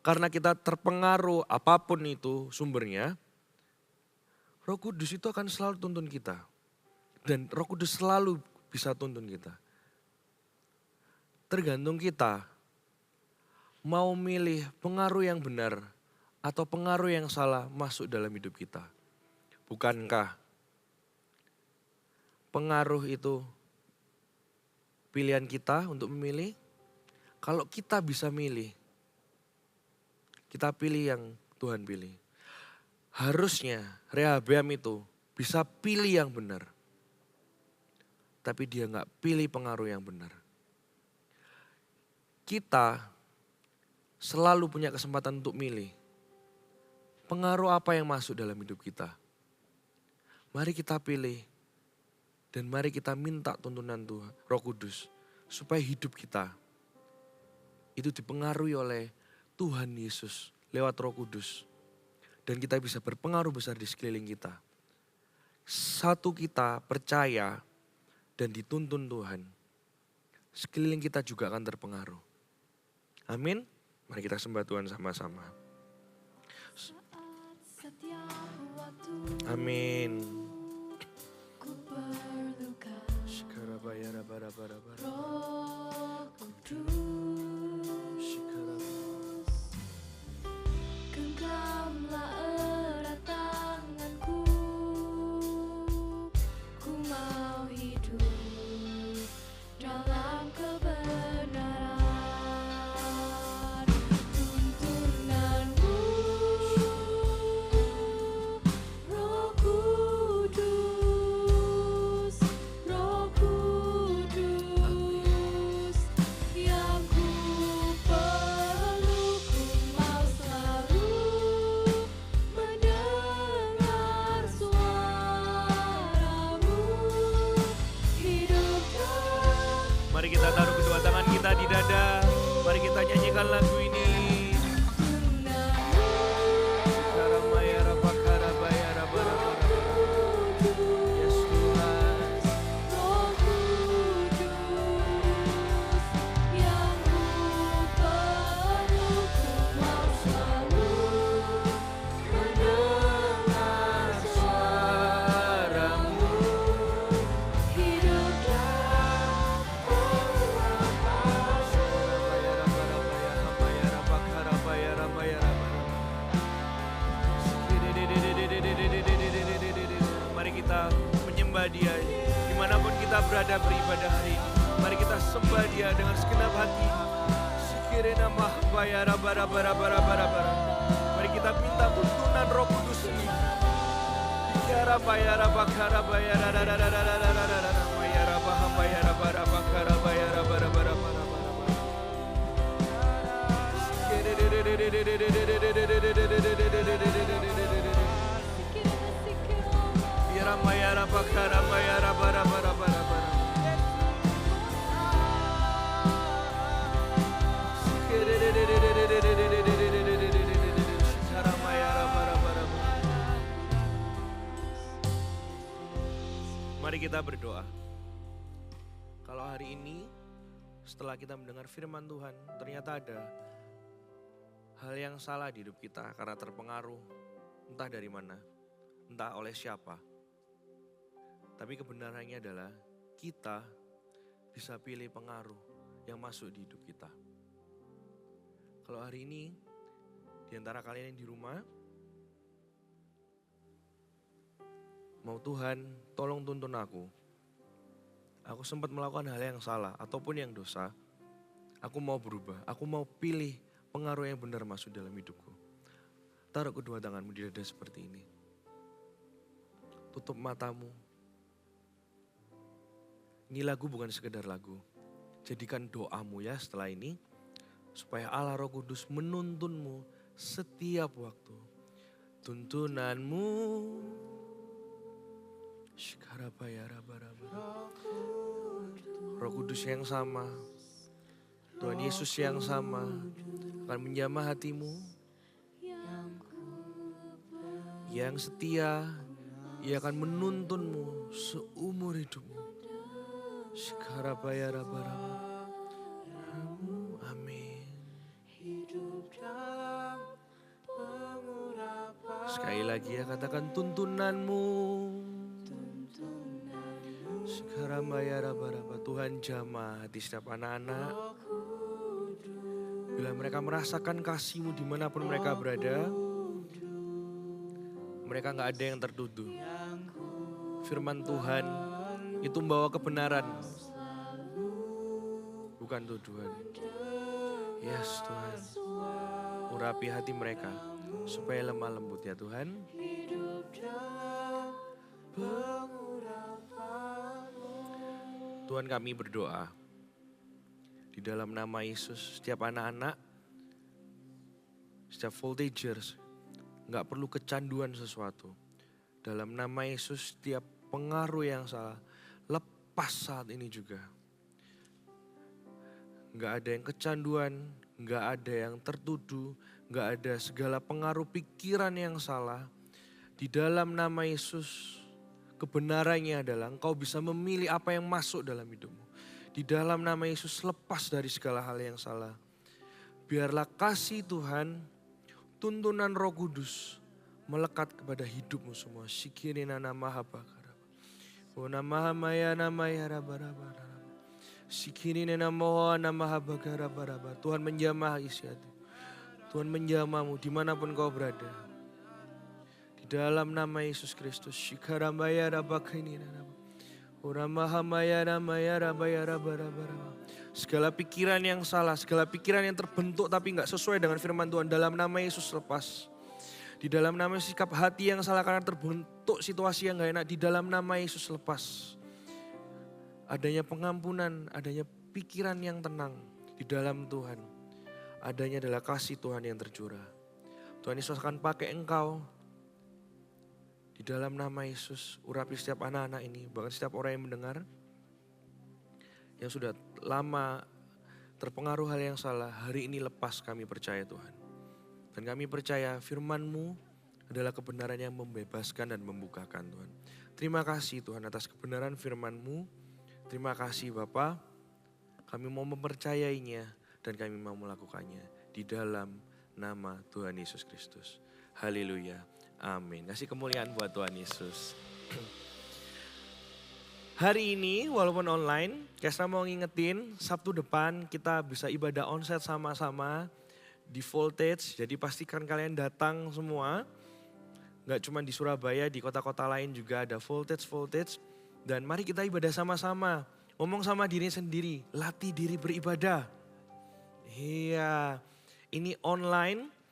karena kita terpengaruh apapun itu sumbernya, Roh Kudus itu akan selalu tuntun kita. Dan Roh Kudus selalu bisa tuntun kita. Tergantung kita mau milih pengaruh yang benar atau pengaruh yang salah masuk dalam hidup kita. Bukankah pengaruh itu pilihan kita untuk memilih? Kalau kita bisa milih, kita pilih yang Tuhan pilih. Harusnya Rehabeam itu bisa pilih yang benar. Tapi dia gak pilih pengaruh yang benar. Kita selalu punya kesempatan untuk milih. Pengaruh apa yang masuk dalam hidup kita. Mari kita pilih. Dan mari kita minta tuntunan Tuhan, Roh Kudus. Supaya hidup kita itu dipengaruhi oleh Tuhan Yesus lewat Roh Kudus. Dan kita bisa berpengaruh besar di sekeliling kita. Satu kita percaya dan dituntun Tuhan. Sekeliling kita juga akan terpengaruh. Amin. Mari kita sembah Tuhan sama-sama. Setiap waktu Amin. ku perlukan Roh Kudus. Genggamlah erat tanganku, ku mau hidup dalam kebenaran. Tuntunanmu, Roh Kudus, Roh Kudus, yang ku perlu, ku mau selalu mendengar suaramu. Hidup dan Mari kita taruh kedua tangan kita di dada. Mari kita nyanyikan lagu ini. Yes, Tuhan. Roh Kudus, yang ku perlu, ku mau selalu mendengar suaramu. Hidup dan Mari kita menyembah Dia dimanapun kita berada beribadah hari ini. Mari kita sembah Dia dengan segenap hati. Sikirena mahbayara bara bara bara bara bara. Mari kita minta tuntunan Roh Kudus ini. Dikara bayara bakara bayara da da da da da da da da da. Bayara baha bayara bara bakara bayara bara bara bara bara bara. Biara bayara bakara bayara bara bara bara bara. Sikara bayara bara bara bara. Mari kita berdoa. Kalau hari ini setelah kita mendengar firman Tuhan, ternyata ada hal yang salah di hidup kita karena terpengaruh entah dari mana, entah oleh siapa. Tapi kebenarannya adalah kita bisa pilih pengaruh yang masuk di hidup kita. Kalau hari ini di antara kalian yang di rumah, mau Tuhan tolong tuntun aku. Aku sempat melakukan hal yang salah ataupun yang dosa. Aku mau berubah, aku mau pilih pengaruh yang benar masuk dalam hidupku. Taruh kedua tanganmu di dada seperti ini. Tutup matamu. Ini lagu bukan sekedar lagu. Jadikan doamu ya setelah ini. Supaya Allah Roh Kudus menuntunmu setiap waktu. Tuntunanmu. Roh Kudus yang sama. Tuhan Yesus yang sama akan menjamah hatimu, yang setia, ia akan menuntunmu seumur hidupmu. Sekarabaya rabaraba. Amin. Sekali lagi ya, katakan tuntunanmu. Sekarabaya rabaraba. Tuhan jamah hati setiap anak-anak. Bila mereka merasakan kasih-Mu dimanapun mereka berada, mereka gak ada yang tertuduh. Firman Tuhan itu membawa kebenaran, bukan tuduhan. Yes Tuhan, urapi hati mereka supaya lemah lembut ya Tuhan. Tuhan, kami berdoa di dalam nama Yesus, setiap anak-anak, setiap voltagers gak perlu kecanduan sesuatu. Dalam nama Yesus, setiap pengaruh yang salah lepas saat ini juga. Gak ada yang kecanduan, gak ada yang tertuduh, gak ada segala pengaruh pikiran yang salah. Di dalam nama Yesus, kebenarannya adalah engkau bisa memilih apa yang masuk dalam hidupmu. Di dalam nama Yesus, lepas dari segala hal yang salah. Biarlah kasih Tuhan, tuntunan Roh Kudus melekat kepada hidupmu semua. Sikirina nama habakara. Oh nama maya raba. Sikirina nama habakara. Tuhan menjamah isi hati. Tuhan menjamahmu dimanapun kau berada. Di dalam nama Yesus Kristus. Sikarambaya rabakini nama. Segala pikiran yang salah, segala pikiran yang terbentuk tapi gak sesuai dengan firman Tuhan, dalam nama Yesus lepas. Di dalam nama sikap hati yang salah karena terbentuk situasi yang gak enak, di dalam nama Yesus lepas. Adanya pengampunan, adanya pikiran yang tenang di dalam Tuhan. Adanya adalah kasih Tuhan yang tercurah. Tuhan Yesus akan pakai engkau. Di dalam nama Yesus, urapi setiap anak-anak ini, bahkan setiap orang yang mendengar, yang sudah lama terpengaruh hal yang salah, hari ini lepas, kami percaya Tuhan. Dan kami percaya firman-Mu adalah kebenaran yang membebaskan dan membukakan Tuhan. Terima kasih Tuhan atas kebenaran firman-Mu. Terima kasih Bapa, kami mau mempercayainya dan kami mau melakukannya. Di dalam nama Tuhan Yesus Kristus. Haleluya. Amin. Kasih kemuliaan buat Tuhan Yesus. Hari ini walaupun online, Kesra mau ngingetin Sabtu depan kita bisa ibadah onsite sama-sama di Voltage. Jadi pastikan kalian datang semua. Gak cuma di Surabaya, di kota-kota lain juga ada Voltage. Dan mari kita ibadah sama-sama. Ngomong sama diri sendiri, latih diri beribadah. Iya, ini online.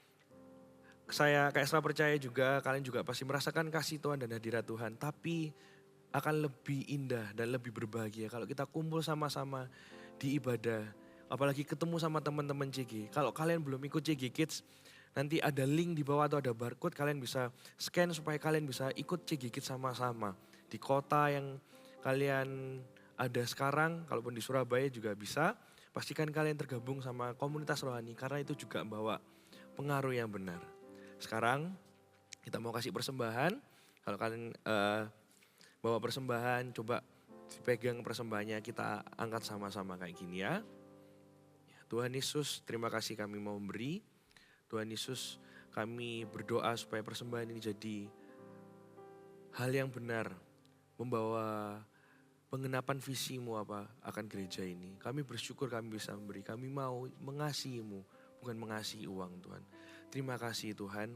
Saya Kesra percaya juga kalian juga pasti merasakan kasih Tuhan dan hadirat Tuhan. Tapi akan lebih indah dan lebih berbahagia kalau kita kumpul sama-sama di ibadah. Apalagi ketemu sama teman-teman CG. Kalau kalian belum ikut CG Kids, nanti ada link di bawah atau ada barcode, kalian bisa scan supaya kalian bisa ikut CG Kids sama-sama. Di kota yang kalian ada sekarang, kalaupun di Surabaya juga bisa. Pastikan kalian tergabung sama komunitas rohani karena itu juga membawa pengaruh yang benar. Sekarang kita mau kasih persembahan. Kalau kalian bawa persembahan, coba dipegang persembahannya, kita angkat sama-sama kayak gini ya. Tuhan Yesus, terima kasih kami mau memberi. Tuhan Yesus, kami berdoa supaya persembahan ini jadi hal yang benar, membawa pengenapan visi-Mu akan gereja ini. Kami bersyukur kami bisa memberi, kami mau mengasihi-Mu, bukan mengasihi uang Tuhan. Terima kasih Tuhan,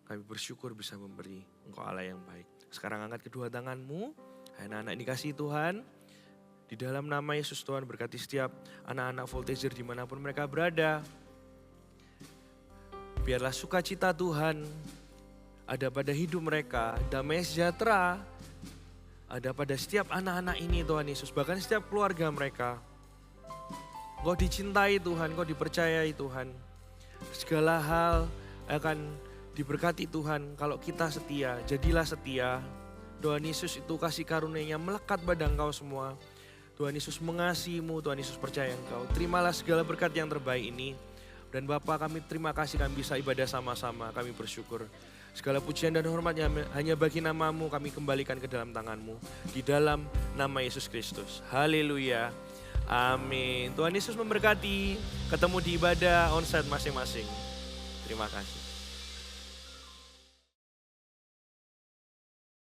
kami bersyukur bisa memberi, Engkau Allah yang baik. Sekarang angkat kedua tanganmu, anak-anak dikasihi Tuhan. Di dalam nama Yesus Tuhan berkati setiap anak-anak Voltager dimanapun mereka berada. Biarlah sukacita Tuhan ada pada hidup mereka, damai sejahtera ada pada setiap anak-anak ini Tuhan Yesus. Bahkan setiap keluarga mereka. Engkau dicintai Tuhan, Engkau dipercayai Tuhan. Segala hal akan diberkati Tuhan kalau kita setia, jadilah setia. Tuhan Yesus itu kasih karunia-Nya melekat pada engkau semua. Tuhan Yesus mengasihi-Mu, Tuhan Yesus percaya engkau. Terimalah segala berkat yang terbaik ini. Dan Bapa, kami terima kasih kami bisa ibadah sama-sama, kami bersyukur. Segala pujian dan hormatnya hanya bagi nama-Mu, kami kembalikan ke dalam tangan-Mu. Di dalam nama Yesus Kristus. Haleluya. Amin. Tuhan Yesus memberkati. Ketemu di ibadah onsite masing-masing. Terima kasih.